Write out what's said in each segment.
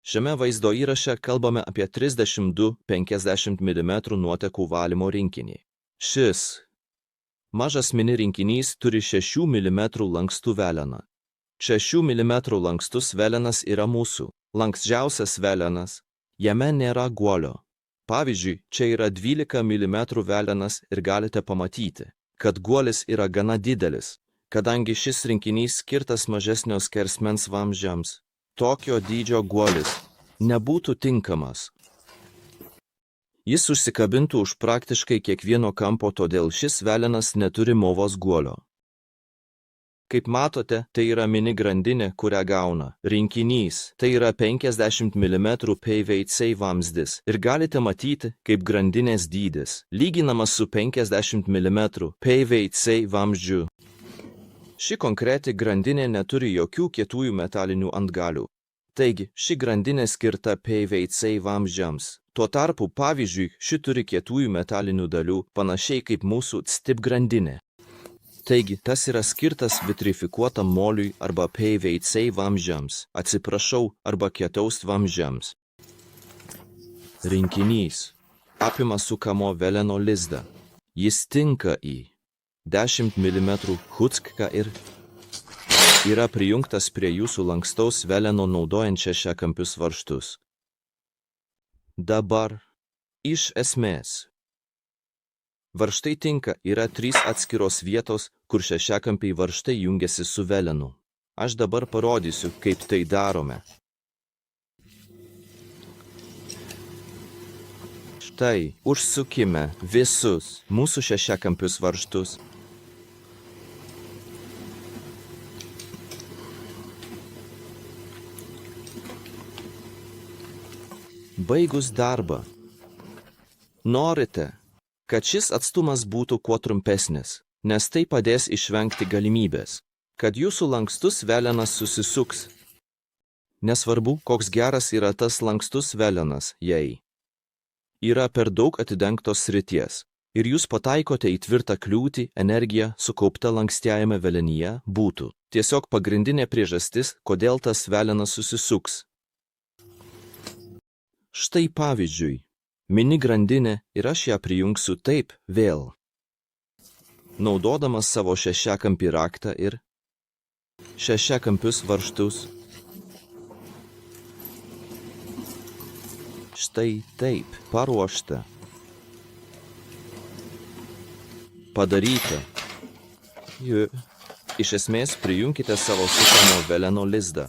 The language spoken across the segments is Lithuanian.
Šiame vaizdo įraše kalbame apie 32-50 mm nuotekų valymo rinkinį. Šis mažas mini rinkinys turi 6 mm lankstų veleną. 6 mm lankstus velenas yra mūsų lanksčiausias velenas. Jame nėra guolio. Pavyzdžiui, čia yra 12 mm velenas ir galite pamatyti, kad guolis yra gana didelis, kadangi šis rinkinys skirtas mažesnio skersmens vamzdžiams. Tokio dydžio guolis nebūtų tinkamas. Jis užsikabintų už praktiškai kiekvieno kampo, todėl šis velenas neturi movos guolio. Kaip matote, tai yra mini grandinė, kurią gauna rinkinys. Tai yra 50 mm PVC vamzdis ir galite matyti, kaip grandinės dydis lyginamas su 50 mm PVC vamzdžiu. Ši konkreti grandinė neturi jokių kietųjų metalinių antgalių. Taigi, ši grandinė skirta PVC vamzdžiams. Tuo tarpu, pavyzdžiui, ši turi kietųjų metalinių dalių, panašiai kaip mūsų stip grandinė. Taigi, tas yra skirtas vitrifikuotam moliui arba PVC vamzdžiams, arba kietaus vamzdžiams. Rinkinys apima sukamo veleno lizdą. Jis tinka į 10 mm hucką ir yra prijungtas prie jūsų lankstaus veleno naudojant šešiakampius varžtus. Dabar iš esmės. Varžtai tinka, yra 3 atskiros vietos, kur šešiakampiai varžtai jungiasi su velenu. Aš dabar parodysiu, kaip tai darome. Štai, užsukime visus mūsų šešiakampius varžtus. Baigus darbą, norite, kad šis atstumas būtų kuo trumpesnis, nes tai padės išvengti galimybės, kad jūsų lankstus velenas susisuks. Nesvarbu, koks geras yra tas lankstus velenas, jei yra per daug atidengtos srities ir jūs pataikote į tvirtą kliūtį, energija sukaupta lankstiajame velenyje būtų tiesiog pagrindinė priežastis, kodėl tas velenas susisuks. Štai pavyzdžiui, mini grandinė ir aš ją prijungsiu taip vėl. Naudodamas savo šešiakampį raktą ir šešiakampius varžtus. Štai taip paruošta. Padaryta. Iš esmės prijunkite savo sukamo veleno lizdą.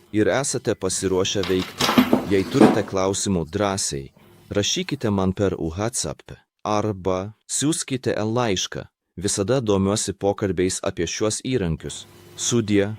Ir esate pasiruošę veikti. Jei turite klausimų, drąsiai rašykite man per WhatsApp arba siųskite laišką. Visada domiuosi pokalbiais apie šiuos įrankius. Sudie.